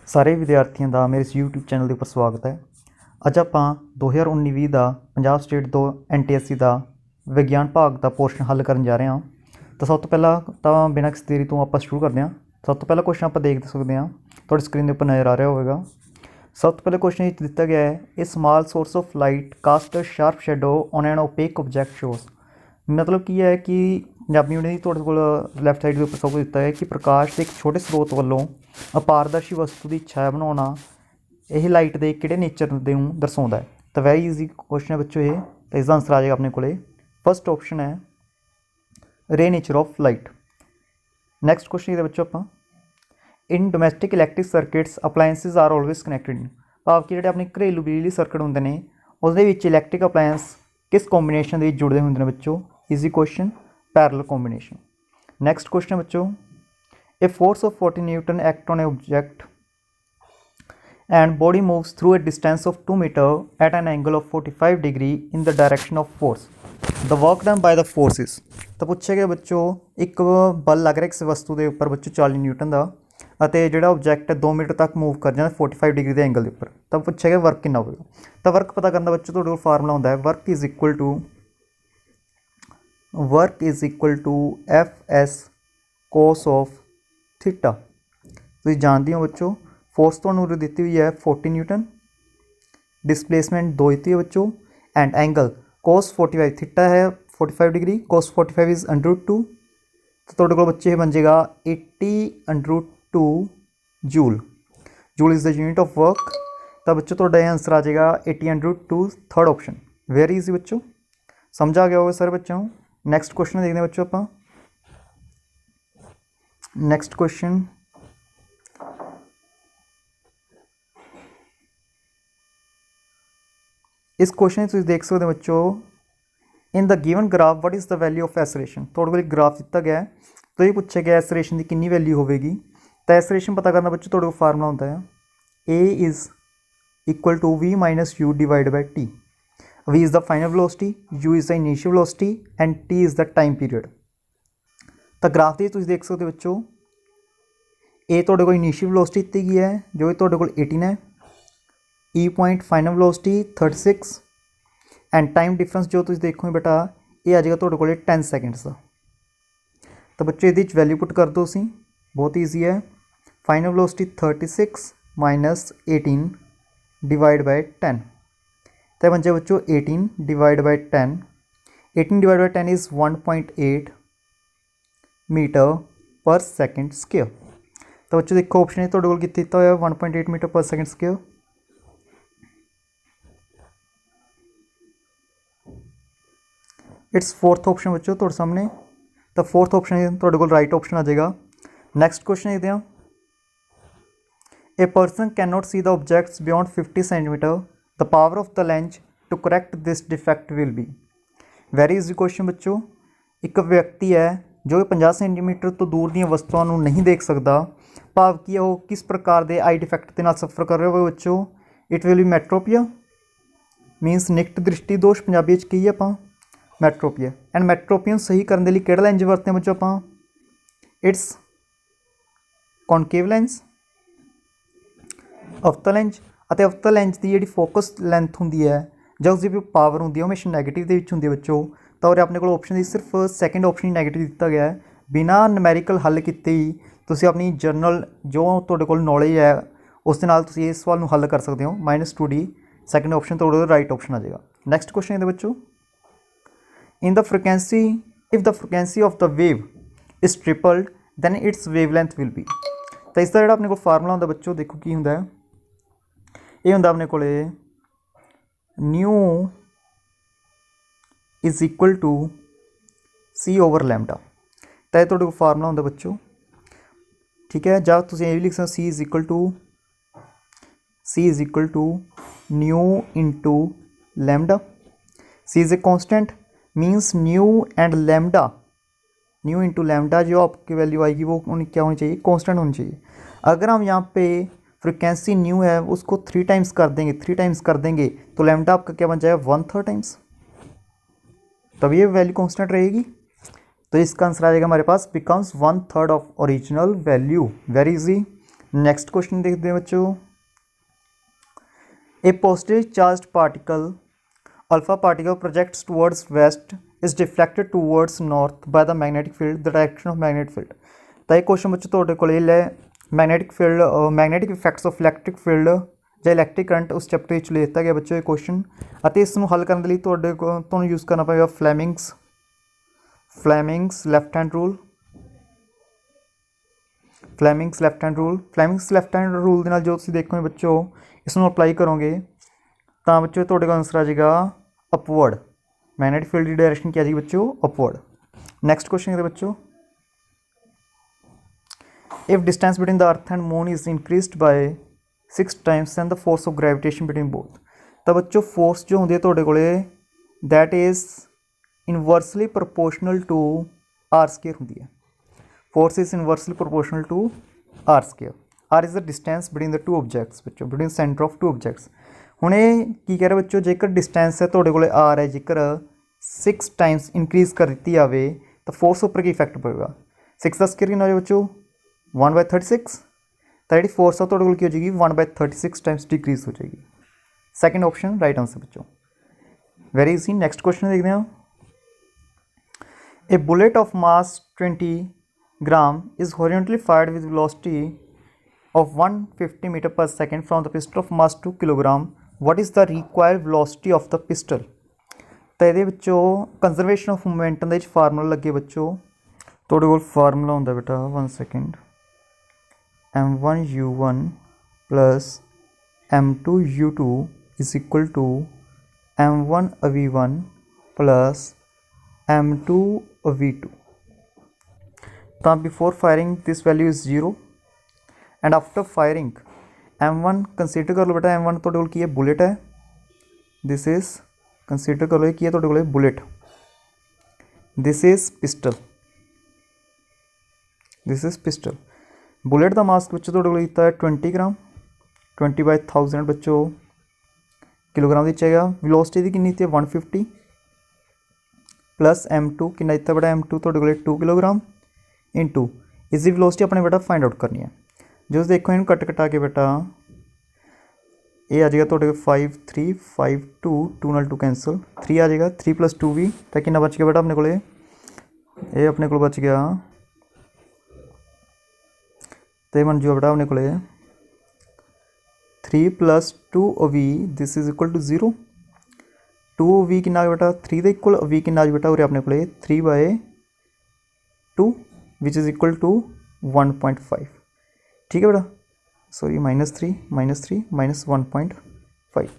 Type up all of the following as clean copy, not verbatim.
ਸਾਰੇ ਵਿਦਿਆਰਥੀਆਂ ਦਾ ਮੇਰੇ ਇਸ YouTube ਚੈਨਲ ਦੇ ਉੱਪਰ ਸਵਾਗਤ ਹੈ। ਅੱਜ ਆਪਾਂ 2019-20 ਦਾ ਪੰਜਾਬ ਸਟੇਟ ਤੋਂ NTSC ਦਾ ਵਿਗਿਆਨ ਭਾਗ ਦਾ ਪੋਰਸ਼ਨ ਹੱਲ ਕਰਨ ਜਾ ਰਹੇ ਹਾਂ। ਤਾਂ ਸਭ ਤੋਂ ਪਹਿਲਾਂ ਤਾਂ ਬਿਨਾਂ ਕਿਸੇ ਦੇਰੀ ਤੋਂ ਆਪਾਂ ਸ਼ੁਰੂ ਕਰਦੇ ਹਾਂ। ਸਭ ਤੋਂ ਪਹਿਲਾ ਕੁਐਸਚਨ ਆਪਾਂ ਦੇਖ ਸਕਦੇ ਹਾਂ, ਤੁਹਾਡੀ ਸਕਰੀਨ ਦੇ ਉੱਪਰ ਨਜ਼ਰ ਆ ਰਿਹਾ ਹੋਵੇਗਾ। ਸਭ ਤੋਂ ਪਹਿਲੇ ਕੁਐਸਚਨ ਵਿੱਚ ਦਿੱਤਾ ਗਿਆ ਹੈ, ਇਹ small source of light cast a sharp shadow on an opaque object shows. मतलब ਕੀ ਹੈ ਕਿ ਪੰਜਾਬੀ ਮੀਡੀਅਮ ਦੀ ਤੁਹਾਡੇ ਕੋਲ ਲੈਫਟ ਸਾਈਡ ਦੇ ਉੱਪਰ ਸਭ ਕੁਝ ਦਿੱਤਾ ਹੈ ਕਿ ਪ੍ਰਕਾਸ਼ ਦੇ ਇੱਕ ਛੋਟੇ ਸਰੋਤ ਵੱਲੋਂ ਅਪਾਰਦਰਸ਼ੀ ਵਸਤੂ ਦੀ ਛਾਇਆ ਬਣਾਉਣਾ ਇਹ ਲਾਈਟ ਦੇ ਕਿਹੜੇ ਨੇਚਰ ਦੇ ਨੂੰ ਦਰਸਾਉਂਦਾ ਹੈ। ਤਾਂ ਵੈਰੀ ਈਜ਼ੀ ਕੁਐਸਚਨ ਹੈ ਬੱਚੋ ਇਹ। ਤਾਂ ਇਸਦਾ ਆਨਸਰ ਆ ਜਾਏਗਾ ਆਪਣੇ ਕੋਲੇ ਫਸਟ ਆਪਸ਼ਨ ਹੈ ray nature of light. Next question ਇਹਦੇ ਬੱਚੋ ਆਪਾਂ in domestic electric circuits appliances are always connected. ਭਾਵ ਕਿ ਜਿਹੜੇ ਆਪਣੇ ਘਰੇਲੂ ਬਿਜਲੀ ਸਰਕਟ ਹੁੰਦੇ ਨੇ ਉਸਦੇ ਵਿੱਚ ਇਲੈਕਟ੍ਰਿਕ ਅਪਲਾਇੰਸ किस कॉम्बिनेशन के जुड़े होंगे बच्चों। Easy question parallel combination. Next question बच्चों a force of 40 newton act on a object and body moves through a distance of 2 metre at an angle of 45 degree in the direction of force the work done by the forces. तो पूछे गए बच्चों एक बल लग रहा है किसी वस्तु के उपर बच्चों 40 न्यूटन का ਅਤੇ ਜਿਹੜਾ ਆਬਜੈਕਟ 2 ਮੀਟਰ ਤੱਕ ਮੂਵ ਕਰ ਜਾਂਦਾ 45 ਡਿਗਰੀ ਦੇ ਐਂਗਲ ਦੇ ਉੱਪਰ। ਤਾਂ ਪੁੱਛਿਆ ਗਿਆ ਵਰਕ ਕਿੰਨਾ ਹੋਵੇਗਾ। ਤਾਂ ਵਰਕ ਪਤਾ ਕਰਨ ਦਾ ਬੱਚੋ ਤੁਹਾਡੇ ਕੋਲ ਫਾਰਮੂਲਾ ਹੁੰਦਾ ਹੈ work is equal to FS cos of theta. ਤੁਸੀਂ ਜਾਣਦੇ ਹੋ ਬੱਚੋ ਫੋਰਸ ਤੁਹਾਨੂੰ ਦਿੱਤੀ ਹੋਈ ਹੈ 40 ਨਿਊਟਨ, डिस्प्लेसमेंट 2 ਦਿੱਤੀ ਹੈ ਬੱਚੋ एंड एंगल कोस 45 थीटा है 45 डिग्री कोस 45 इज √2। तो ਤੁਹਾਡੇ ਕੋਲ ਬੱਚੇ ਇਹ ਬਣ ਜਾਏਗਾ 80 √2 joule. Joule is the unit of work. तो बच्चों ਤੁਹਾਡਾ ਇਹ आंसर आ जाएगा 80 √2 थर्ड ऑप्शन। वेरी ईजी बच्चों, समझ आ गया होगा सर बच्चों। नैक्सट क्वेश्चन देखते हैं बच्चों आप। नैक्सट क्वेश्चन इस क्वेश्चन तुम देख सकते हो बच्चों in the given graph what is the value of एसरेशन। थोड़े को ग्राफ दिता गया है तो ये पूछा गया एसरेशन की कितनी वैल्यू होगी। तो एसरेशन पता करना बच्चों थोड़े को फार्मूला होता है A is equal to V minus U divide by T। V is the final velocity, U is the initial velocity and T is the time period. तो ग्राफ के तुम देख सकते हो बच्चों ए थोड़े को इनिशियल वेलोसिटी दी गई है जो थोड़े को 18 है, E point final velocity 36 and time difference जो तुम देखो बेटा ये आ जाएगा थोड़े को 10 सेकेंड्स का। तो बच्चों ये वैल्यू पुट कर दो सी, बहुत ईजी है। Final velocity 36 minus 18 divide by 10। तो बन जाए बच्चों 18 divide by 10। 18 divide by 10 is 1.8 metre per second square. तो बच्चों देखो ऑप्शन है थोड़े को कितना होया 1.8 metre per second square. It's fourth option बच्चों थोड़े सामने। तो फोर्थ ऑप्शन थोड़े को राइट ऑप्शन आ जाएगा। नैक्सट क्वेश्चन देखते हैं a person can not see the objects beyond 50 centimetre the power of the lens to correct this defect will be. Very easy question बच्चों एक व्यक्ति है जो 50 सेंटीमीटर तो दूर दी वस्तुओं को नहीं देख सकता। भाव कि वो किस प्रकार के आई डिफेक्ट के नाल सफ़र कर रहे हो बच्चों। इट विल बी मैट्रोपिया मीनस निकट दृष्टि दोष पंजाबी की है आप मैट्रोपिया। एंड मैट्रोपिया सही करने के लिए किहड़ा लेंस वरते हैं बच्चों आप इट्स कॉनकेव लेंस अवतल लेंस। अवतल लेंस की जी फोकस लेंथ होंगी है जो उसकी पावर होंगी है हमेशा नैगेटिव होंगी बच्चों। तो और अपने को ऑप्शन सिर्फ सैकेंड ऑप्शन ही नैगेटिव दिता गया है। बिना नमैरिकल हल किए ही तुम अपनी जनरल जो तुहाडे कोल नॉलेज है उस दे नाल तुसीं इस सवाल नूं हल कर सकते हो। -2D सैकेंड ऑप्शन तुहाडे राइट ऑप्शन आ जाएगा। नैक्सट क्वेश्चन है बच्चों in the frequency if the frequency of the wave is tripled than its wavelength will be. तो इसका जो अपने को फार्मूला होंगे बच्चों देखो की होंगे ये होंगे अपने को nu is equal to C over lambda. तो यह को फार्मूला होंगे बच्चों ठीक है। जब तुम ये भी लिख सकते C is equal to nu into lambda. C is a constant means nu and lambda nu into lambda जो आपकी वैल्यू आएगी वो क्या होनी चाहिए कांस्टेंट होनी चाहिए। अगर हम यहाँ पे फ्रिक्वेंसी न्यू है उसको 3 टाइम्स कर देंगे तो लैम्डा आपका क्या बन जाएगा 1/3 टाइम्स, तब ये वैल्यू कांस्टेंट रहेगी। तो इसका आंसर आ जाएगा हमारे पास becomes 1/3 of original value. Very easy. Next question देखते हैं बच्चों। A positive charge particle alpha particle projects towards west is deflected towards north by the magnetic field the direction of magnetic field. तो ये question बच्चों तुहाडे कोल लै magnetic field magnetic effects of electric field ਜਾਂ इलैक्ट्रिक करंट उस chapter ਵਿੱਚ ਲਿਖਤਾ ਗਿਆ ਬੱਚੋ ਇਹ क्वेश्चन ਅਤੇ ਇਸ ਨੂੰ ਹੱਲ ਕਰਨ ਦੇ ਲਈ ਤੁਹਾਨੂੰ यूज़ करना ਪਏਗਾ Fleming's left hand rule. Fleming's left hand rule ਦੇ ਨਾਲ ਜੋ ਤੁਸੀਂ ਦੇਖੋਗੇ ਬੱਚੋ ਇਸ ਨੂੰ ਅਪਲਾਈ ਕਰੋਗੇ ਤਾਂ ਬੱਚੋ ਤੁਹਾਡੇ ਕੋਲ ਆंसर आ जाएगा अपवर्ड। मैग्नेटिक फील्ड की डायरेक्शन क्या आ जाएगी बच्चों अपवर्ड। नेक्स्ट क्वेश्चन है बच्चों if distance between the earth and moon is increased by 6 times than the force of gravitation between both. तो बच्चों फोर्स जो होंगी है तुहाडे कोले that is inversely proportional to R square होंगी है। Force is inversely proportional to R square. R is the distance between the two objects बच्चों between centre of two objects. हुण ये की कह रहे बच्चों जेकर डिस्टेंस है तुहाडे कोले आर है जेकर 6 टाइम्स इंक्रीज़ कर दी जाए तो फोर्स उपर की इफैक्ट पड़ेगा। 6 का स्केयर कितना हो जाए बच्चों 1/36। तो जी फोर्स है तुहाडे कोल की हो जाएगी 1/36 टाइम्स डिक्रीज हो जाएगी। सैकेंड ऑप्शन राइट आंसर बच्चों वेरी इजी। नेक्स्ट क्वेश्चन देखते हैं। A bullet of mass 20 gram is horizontally fired with velocity of 150 metre per second from the pistol of mass 2 kilogram what is the required velocity of the pistol। तो ये बच्चों conservation of momentum के formula लगे बच्चों थोड़े को formula होंगे बेटा 1 second m1u1 plus m2u2 is equal to m1v1 plus m2v2। तो before firing this value is 0 and after firing M1 consider कर लो बेटा M1 तो की है बुलेट है दिस इज कंसीडर कर लो की है तो bullet this is pistol bullet का मास बच्चों तो है 20 ग्राम 20/1000 बच्चों किलोग्राम दिया वेलोसिटी की कितनी थी 150 प्लस M2 कि बेटा M2 तो 2 किलोग्राम इंटू इसकी वेलोसिटी अपने बेटा फाइंड आउट करनी है। जो देखो इन कट कटा के बेटा ये आ जाएगा तो 5 3 5 2 2 नाल 2 कैंसल 3 आ जाएगा 3 + 2 भी तो कि बच गया बेटा अपने को ये अपने को बच गया तो बन जाओ बेटा अपने को 3 + 2v this is equal to 0 2v कि बेटा 3 के इक्वल v कि बेटा उरे अपने को 3/2 विच इज इक्वल टू 1.5 ठीक है बेटा सॉरी -3 -1.5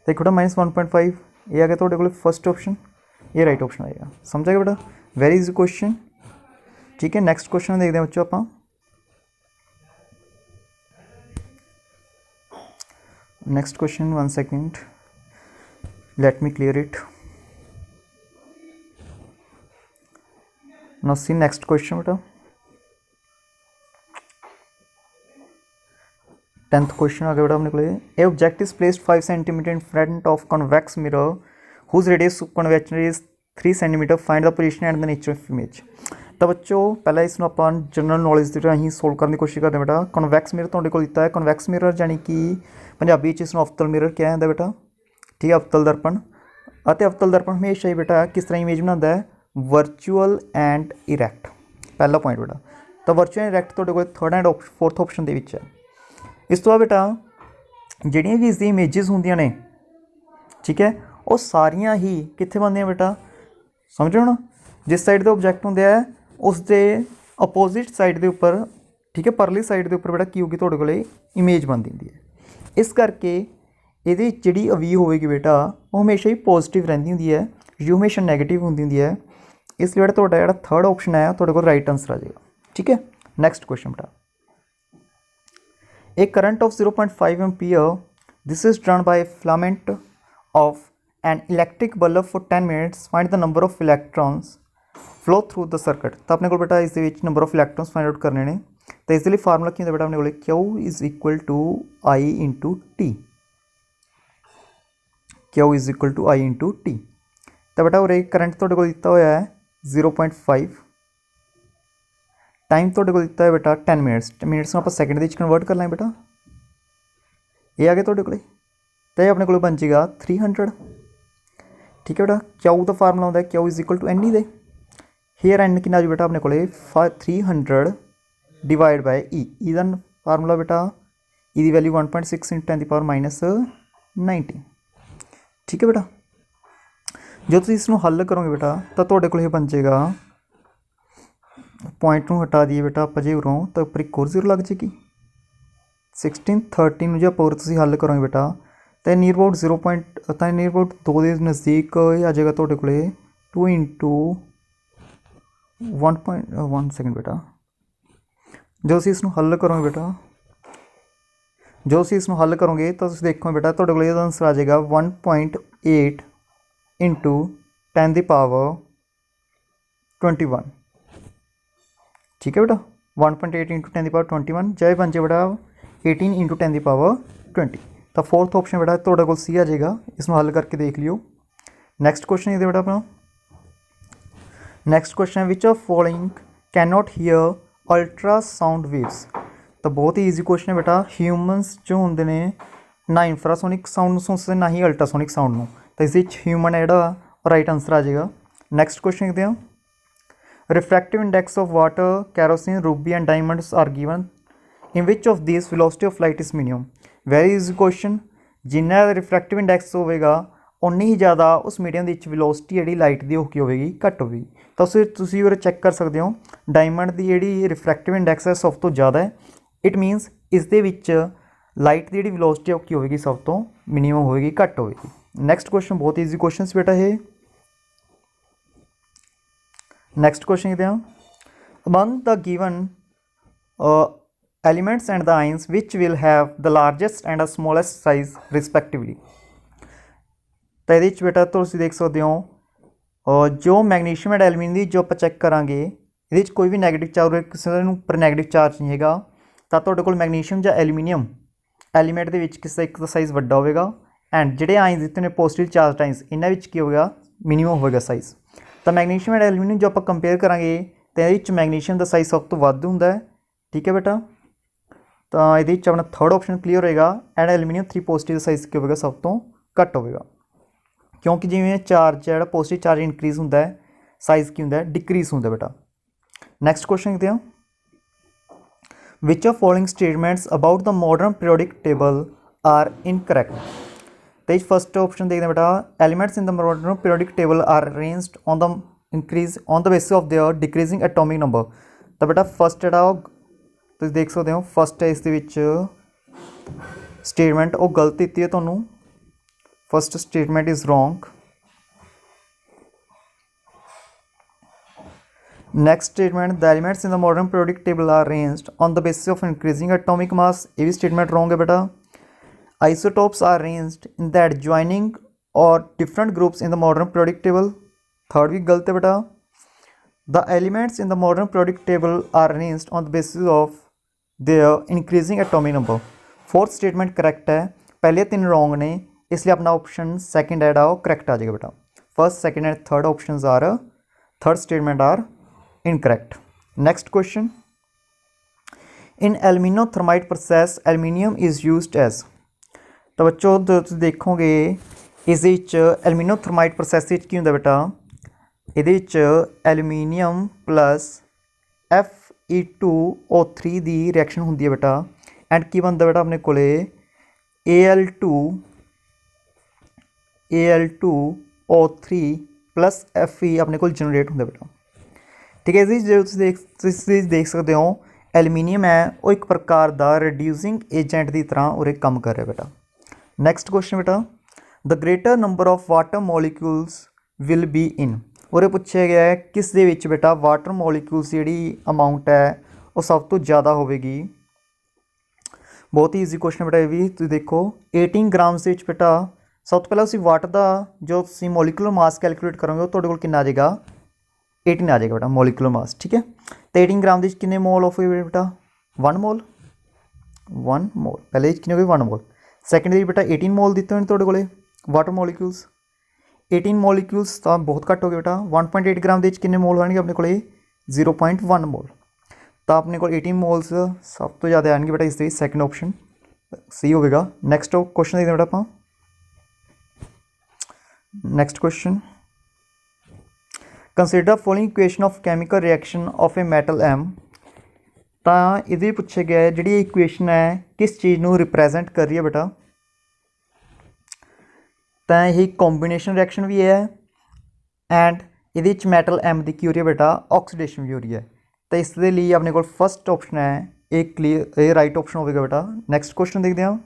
देखो बेटा -1.5 ये आ गया तो फर्स्ट ऑप्शन ये राइट ऑप्शन आएगा। समझा गया बेटा वेरी इजी क्वेश्चन ठीक है। नैक्सट क्वेश्चन देखते हैं बच्चों आप next question 1 second let me clear it now see next question बेटा 10th क्वेश्चन आ गया बेटा अपने को a object is placed 5 centimetre in front of convex mirror whose radius convection is 3 centimetre find the position and the nature of image. तो बच्चों पहला इसमें आप जनरल नॉलेज के राही सोल्व करने की कोशिश करते हैं बेटा। कन्वेक्स मिरर तुहाडे कोल दिता है कन्वेक्स मिरर यानी कि पंजाबी इसमें अवतल मिरर क्या है बेटा ठीक है अवतल दर्पण। अवतल दर्पण हमेशा ही बेटा किस तरह इमेज बनाता है वर्चुअल एंड इरैक्ट पहला पॉइंट बेटा। तो वर्चुअल इरैक्ट तुहाडे कोल थर्ड एंड फोर्थ ऑप्शन के है। इस तो बाद बेटा जिहड़ियां भी इसकी इमेजिज होंदियां ने ठीक है वो सारियां ही कित्थे बनदियां बेटा समझो ना जिस साइड के ऑब्जैक्ट होंदे है उसके अपोजिट साइड के उपर ठीक है परली साइड के उपर बेटा की होगी तुहाडे कोले इमेज बनती होंदी है। इस करके ये जिहड़ी अवी होएगी बेटा वो हमेशा ही पॉजिटिव रहिंदी होंदी है जो हमेशा नैगेटिव होंदी होंदी है। इसलिए बेटा तुहाडा जिहड़ा थर्ड ऑप्शन है तुहाडे कोल राइट आंसर आ जाएगा ठीक है। नैक्सट क्वेश्चन बेटा A current of 0.5 ampere this is drawn by a filament of an electric bulb for 10 minutes find the number of electrons flow through the circuit। तो अपने को बेटा इस नंबर ऑफ इलैक्ट्रॉन्स फाइंड आउट करने ने तो इसलिए फार्मूला की बेटा अपने को Q is equal to I into T Q is equal to I into T. तो बेटा और एक करंट तो दिता हुआ है 0.5 टाइम तुहाडे कोल दिता है बेटा 10 मिनट्स। मिनट्स नूं आपां सैकेंड दे विच कन्वर्ट कर लांगे बेटा, ये आ गया तुहाडे कोले, तो ये अपने कोल बन जाएगा 300। ठीक है बेटा, क्यू का फार्मूला होंदा है Q is equal to N E दे, हेयर एन कितना आ बेटा अपने कोले 300 डिवाइड बाय ई दा फार्मूला बेटा ई दी वैल्यू 1.6 × 10⁻90। ठीक है बेटा, जो तुसीं इसनूं हल करोगे बेटा तो तुहाडे कोल बन जाएगा, पॉइंट नूं हटा दीए बेटा आपां जे उरों तो उपर एक और 0 लग जाएगी। 1630 जो आप और तुसीं हल करोगे बेटा तो नियर अबाउट 0 पॉइंट तो नियर अबाउट 2 के नज़दीक आ जाएगा तुहाडे कोले 2 × 1.1 सेकंड बेटा, जो असीं इसनूं हल करोगे बेटा, जो असीं इसनूं हल करोगे तो तुसीं देखो बेटा तुहाडे कोले इहदा आंसर आ जाएगा 1.8 × 10⁻21। ठीक है बेटा, 1.8 × 10⁻21 जय बन जाए बेटा 18 × 10⁻20। तो फोर्थ ऑप्शन बेटा तुहाडे कोल सी आ जाएगा, इसमें हल करके देख लियो। नैक्सट क्वेश्चन ये बेटा अपना नैक्सट क्वेश्चन है विच of following can not here ultrasound waves. तो बहुत ही ईजी क्वेश्चन है बेटा, ह्यूमनस जो होंगे ने ना इंफ्रासोनिक साउंड सुन सकते ना ही अल्ट्रासोनिक साउंड में, तो इस ह्यूमन है जोड़ा राइट आंसर आ जाएगा। नैक्सट क्वेश्चन देखते हैं, refractive index of water, kerosene, ruby and diamonds are given in which of this velocity of light is minimum. Very easy question, जिन्ना रिफ्रैक्टिव इंडेक्स होगा उन्नी ही ज़्यादा उस मीडियम की वेलोसिटी जी लाइट की होगी होगी घट होगी। तो तुसीं उरे चैक कर सकते हो डायमंड की जी रिफ्रैक्टिव इंडेक्स है सब तो ज़्यादा है, इट मीनस इस दे विच लाइट की जी वेलोसिटी औखी होगी सब तो मिनीमम होगी घट होगी। नैक्सट क्वेश्चन बहुत ईजी क्वेश्चन बेटा है। नैक्सट क्वेश्चन देखते हैं, among the given elements and the ions which will have the largest and the smallest size respectively. तो ये बेटा तुसीं देख सकते हो जो मैगनीशियम एंड एलुमीनियम की जो आप चैक करांगे ये कोई भी नैगेटिव चार्ज किसी पर नैगेटिव चार्ज नहीं है, तो तुहाडे कोल मैगनीशियम या एलुमीनियम एलीमेंट के किसी एक का साइज़ वड्डा होगा एंड जिहड़े आइंस दिते ने पॉजिटिव चार्ज आइंस इन्हां विच की होगा मिनीमम होगा साइज़। तो मैगनीशियम एंड एलुमीनियम जो आप कंपेयर करांगे तो ये मैगनीशियम का साइज़ सब तो वध हुंदा है। ठीक है बेटा, तो ये अपना थर्ड ऑप्शन क्लीयर होएगा एंड एलुमीनियम 3 पॉजिटिव साइज़ की होगा सब तो घट होगा, क्योंकि जिवें चार्ज है पॉजिटिव चार्ज इनक्रीज होंदा है साइज़ की होंदा है डिक्रीज होंदा बेटा। नैक्सट क्वेश्चन देखते हैं, which of following statements about the modern periodic table are incorrect. तो फर्स्ट ऑप्शन देखते हैं बेटा, elements in the modern periodic table are arranged on the increase on the basis of their decreasing atomic number. तो बेटा first जो तुम देख सकते हो फस्ट है इस स्टेटमेंट वो गलत दी है तुहानूं, first statement is wrong. Next statement the elements in the modern periodic table are arranged on the basis of increasing atomic mass, ये भी स्टेटमेंट रॉन्ग है बेटा। Isotopes are arranged in the adjoining और different groups in the modern periodic table, third भी गलत है बेटा। The elements in the modern periodic table are arranged on the basis of their increasing atomic number, fourth statement correct है। पहले 3 wrong ने इसलिए अपना ऑप्शन सेकंड है वो करैक्ट आ जाएगा बेटा। First second and third option are third statement are incorrect. Next question, in aluminothermite process aluminium is used as. तो बच्चों तुम देखोगे इस एल्यूमिनोथर्माइट प्रोसैस की होंदा बेटा, ये एल्यूमीनियम प्लस Fe2O3 की रिएक्शन होंदी है बेटा एंड की बनता बेटा अपने कोले Al2O3 प्लस Fe अपने को जनरेट होंगे बेटा। ठीक है जी, जो तुम देख सकते हो एल्यूमीनियम है वो एक प्रकार का रिड्यूसिंग एजेंट की तरह उरे काम कर रहा है बेटा। नैक्सट क्वेश्चन बेटा, the greater number of water molecules will be in, उरे पूछा गया है किस दे विच बेटा वाटर मॉलिक्यूल्स जी अमाउंट है वो सब तो ज़्यादा होगी। बहुत ही ईजी क्वेश्चन बेटा ये भी तुम देखो 18 ग्राम से बेटा सब तो पहले उसी वाटर का जो तुम मॉलिक्यूलर मास कैलकुलेट करोगे तो कितना आ जाएगा 18 आ जाएगा बेटा मॉलिक्यूलर मास। ठीक है, तो 18 ग्राम के कितने मोल ऑफ हुए बेटा 1 मोल, 1 मोल पहले कितने हो गए 1 मोल। सैकेंड बेटा 18 मोल दिते हैं तो वाटर मॉलिक्यूल्स, 18 मॉलिक्यूल्स तो बहुत घट हो गए बेटा। 1.8 ग्राम के कितने मोल होंगे अपने को 0.1 मोल। तो अपने को 18 मोल्स सब तो ज़्यादा आएंगे बेटा, इसलिए सेकंड ऑप्शन सही होगा। नेक्स्ट क्वेश्चन देखते हैं बेटा आप। Next question, consider following equation of chemical reaction of a metal M. तो ये पूछे गया है जी इक्वेशन है किस चीज़ को रिप्रैजेंट कर रही है बेटा। तो यही कॉम्बीनेशन रिएक्शन भी है एंड ये मैटल एम की की हो रही है बेटा ऑक्सीडेशन भी हो रही है। तो इसलिए अपने को फर्स्ट ऑप्शन है एक क्लीयर, ये राइट ऑप्शन होगा बेटा। नेक्स्ट क्वेश्चन देखते हैं,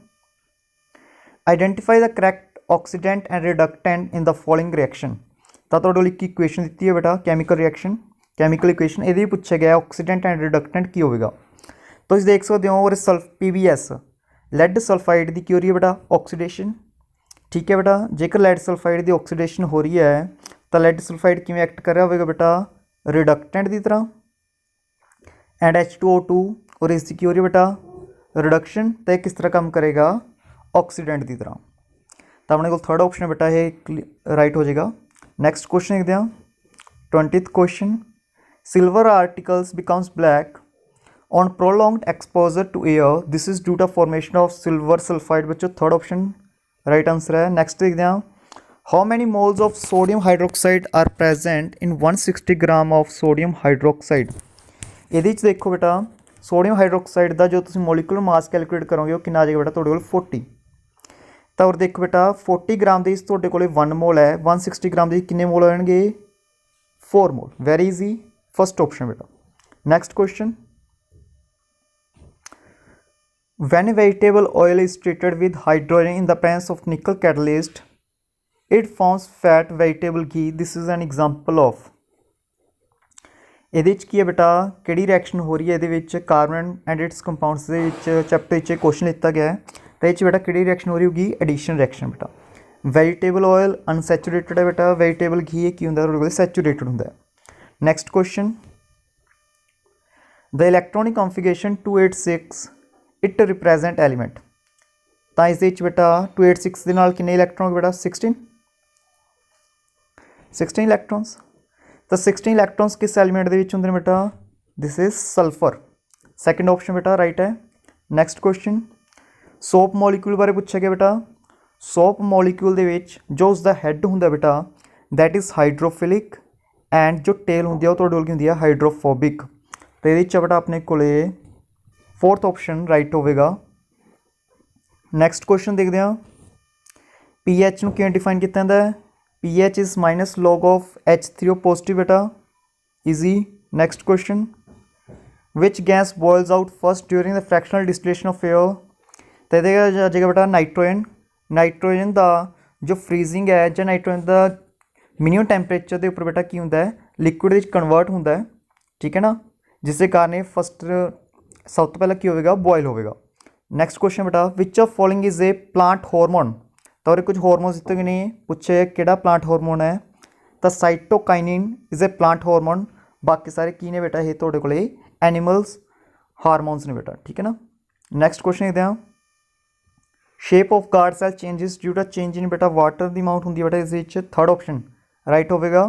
identify the correct oxidant and reductant in the following reaction. तो तुहाडे एक इक्वेशन दी है बेटा कैमिकल रिएक्शन, कैमिकल इक्वेशन ये पूछा गया ऑक्सीडेंट एंड रिडक्टेंट की होगा। तो इस देख सकते हो और PbS लैड सल्फाइड की हो रही है बेटा ऑक्सीडेशन, ठीक है बेटा। जेकर लैड सल्फाइड की ऑक्सीडेशन हो रही है तो लैड सल्फाइड किमें एक्ट कर रहा होगा बेटा रिडक्टेंट की तरह, एंड H2O2 और इसकी की हो रही है बेटा रिडक्शन, तो किस तरह काम करेगा ऑक्सीडेंट की तरह। तो अपने को थर्ड ऑप्शन है बेटा ये राइट हो जाएगा। नेक्स्ट क्वेश्चन देखते हैं 20th question, silver articles becomes black on prolonged exposure to air, this is due to formation of silver sulphide. बच्चों थर्ड ऑप्शन राइट आंसर है। नेक्स्ट देखते हैं, how many moles of sodium hydroxide are present in 160 gram of sodium hydroxide. ये देखो बेटा sodium hydroxide का जो तुम मोलिकुलर मास कैलकुलेट करोगे वो कितना आ जाएगा बेटा तुहाडे कोल 40। तो और देखो बेटा 40 ग्राम के तुहाडे कोल 1 मोल है, 160 ग्राम के कितने मोल होंगे 4 मोल। वेरी ईजी, फर्स्ट ऑप्शन बेटा। Next question, when vegetable oil is treated with hydrogen in the presence of निकल catalyst it forms fat vegetable ghee, this is an example of. ये की है बेटा कि रिएक्शन हो रही है ये कार्बन एंड इट्स कंपाउंड्स के चैप्टर क्वेश्चन लिता गया है। तो ये बेटा कि रिएक्शन हो रही होगी एडिशन रिएक्शन बेटा। वेजिटेबल ऑयल अनसैचुरेटेड है बेटा, वेजिटेबल घी की होंगे सैचुरेटेड होंगे। Next question, the electronic configuration 286 it represent element. तो इस बेटा 286 के नाल कितने इलैक्ट्रॉन बेटा 16 इलैक्ट्रॉन्स। तो 16 इलैक्ट्रॉन्स किस एलीमेंट के होंगे बेटा, this is sulphur, second option बेटा राइट है। नेक्स्ट क्वेश्चन, सोप मॉलिक्यूल बारे पूछा गया बेटा। सोप मॉलिक्यूल जो उसका हैड होंगे बेटा दैट इज़ हाइड्रोफिलिक एंड जो टेल होंगी वो थोड़ी होंगी है हाइड्रोफोबिक। तो ये बेटा अपने को फोर्थ ऑप्शन राइट होगा। नैक्सट क्वेश्चन देखते हैं, pH को किवें डिफाइन किया जाता है, pH is minus log of H3O positive बेटा, easy. Next question, which gas boils out first during the fractional distillation of air. तो ये आ जाएगा बेटा नाइट्रोजन। नाइट्रोजन का जो फ्रीजिंग है जो नाइट्रोजन का मिनिमम टैंपरेचर के उपर बेटा की होंगे लिक्विड कन्वर्ट होंगे, ठीक है ना, जिस कारण फस्ट सब तो पहला की होगा बॉयल होगा। नैक्सट क्वेश्चन बेटा, विच of following is A plant hormone. तो और कुछ हार्मोन्स दिते कि नहीं पूछे किहड़ा प्लांट हार्मोन है, तो cytokinin is a plant hormone, बाकी सारे की ने बेटा ये तुहाडे कोले एनिमल्स हार्मोन्स ने बेटा, ठीक है ना। नैक्सट क्वेश्चन देखते हैं, shape of guard cell changes due to change in बेटा वाटर की अमाउंट होंगी बेटा इस थर्ड ऑप्शन राइट होगा।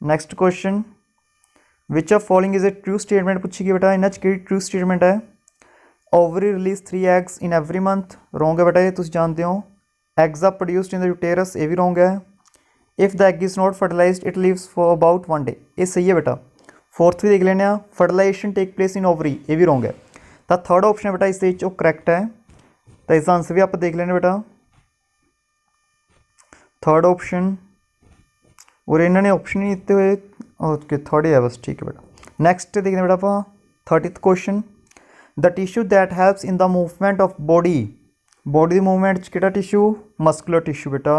Next question, which of following is a true statement पूछी गई बेटा, इन्हें कि ट्रू स्टेटमेंट है, ovary release 3 eggs in every month, wrong है बेटा ये तुम जानते हो। Eggs are produced in the uterus, ये भी रोंग है। If the egg is not fertilised it lives for about 1 day, ये सही है बेटा। फोर्थ भी देख लेने, fertilisation take place in ovary, ये भी रोंग है। तो थर्ड ऑप्शन बेटा इस करैक्ट है, तो इसका आंसर भी आप देख लेने बेटा थर्ड ऑप्शन, और इन्होंने ऑप्शन नहीं दिते हुए ओके थर्ड ही है बस, ठीक है बेटा। नैक्सट देखते बेटा आप 30th question, the tissue that helps in the movement of body the movement किहड़ा टिश्यू, मस्कुलर टिश्यू बेटा।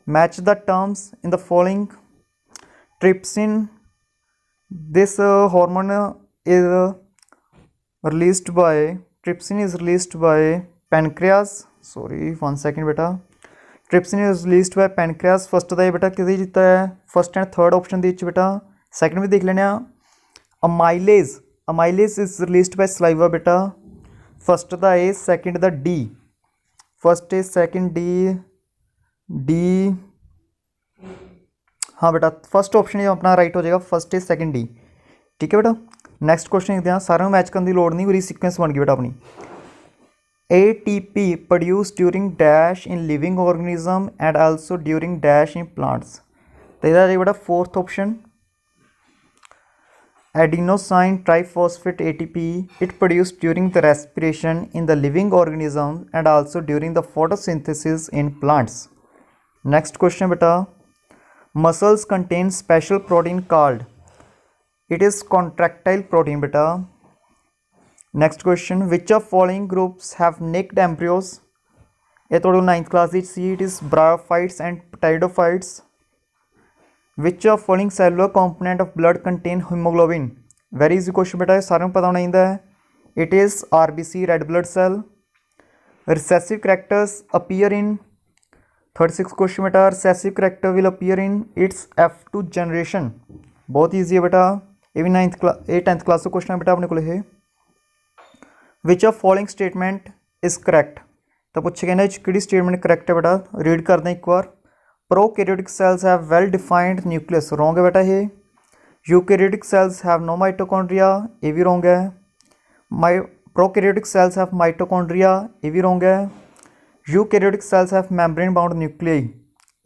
Match the terms in the following, trypsin this hormone is released by, trypsin is released by pancreas, sorry 1 second बेटा, trypsin is released by pancreas. First का बेटा किसी जीता है, first and third option के बेटा। Second भी देख लेने, amylase is released bye saliva बेटा, फर्स्ट का ए, सैकेंड का D, first A second D हाँ बेटा फर्स्ट ऑप्शन अपना राइट हो जाएगा, फर्स्ट ए सैकेंड डी, ठीक है बेटा। नैक्सट क्वेश्चन देखते हैं, सारे मैच करने की लोड़ नहीं, पूरी सीक्वेंस बन गई बेटा अपनी। ATP produced during dash in living organism and also during dash in plants। तो इधर है बेटा fourth option, adenosine triphosphate ATP, it produced during the respiration in the living organism and also during the photosynthesis in plants। next question beta, muscles contain special protein called, it is contractile protein beta। next question, which of following groups have naked embryos? ये थोड़ा 9th class C, it is bryophytes and pteridophytes। which of following cellular component of blood contain hemoglobin? very easy question बेटा, सारे को पता होना चाहिए। it is RBC, red blood cell। recessive characters appear in, 36 question बेटा, recessive character will appear in its F2 generation। बहुत easy है बेटा, ये भी 9th क्लास 10th क्लास का क्वेश्चन है बेटा अपने को है। which of following statement is correct? तो पूछे गए ना कि स्टेटमेंट करेक्ट है बेटा, रीड कर दें एक बार। Prokaryotic cells have well defined nucleus, wrong है बेटा ये। Eukaryotic cells have no mitochondria, ये भी रॉन्ग है। प्रोकैरियोटिक सेल्स हैव माइटोकॉन्ड्रिया, ये भी रॉन्ग है। Eukaryotic cells have membrane bound nuclei,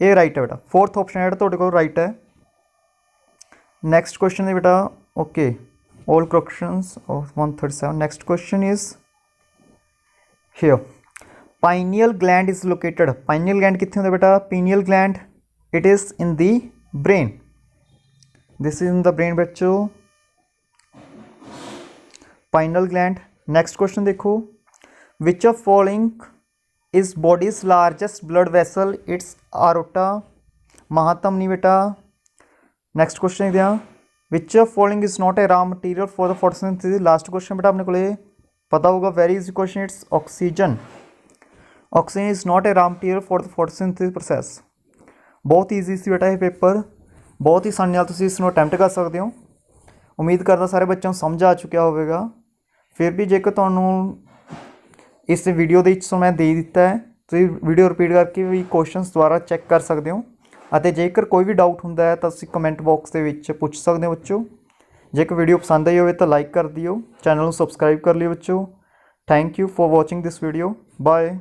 ये राइट है बेटा, फोर्थ ऑप्शन है तो को राइट है। नेक्स्ट क्वेश्चन है बेटा, okay all questions of 137। Next question is here, pineal gland is located, pineal gland कितने होते बेटा, pineal gland it is in the brain, this is in the brain बच्चों, pineal gland। next question देखो, which of following is body's largest blood vessel? it's aorta, महातम नहीं बेटा। next question देखते हैं, which of following is not a raw material for the photosynthesis? last question बेटा अपने को पता होगा, very easy question, it's oxygen। Oxygen is not a raw material for the photosynthesis process. बहुत ईजी सी बेटा ये पेपर, बहुत ही आसानी नाल तुसीं इसनूं अटैम्प्ट कर सकते हो। उम्मीद करदा सारे बच्चों को समझ आ चुकिया होगा। फिर भी जेकर तुहानूं इस वीडियो दे विच मैं दे दिता है, तुसीं वीडियो रिपीट करके भी क्वेश्चनस दोबारा चैक कर सकते हो। ਅਤੇ जेकर कोई भी डाउट हुंदा है तो तुसीं कमेंट बॉक्स दे विच पुछ सकते हो बच्चों। जेकर वीडियो पसंद आई होवे तो लाइक कर दिओ, चैनल नूं सबसक्राइब कर लिओ बच्चों। Thank you for watching this video, bye.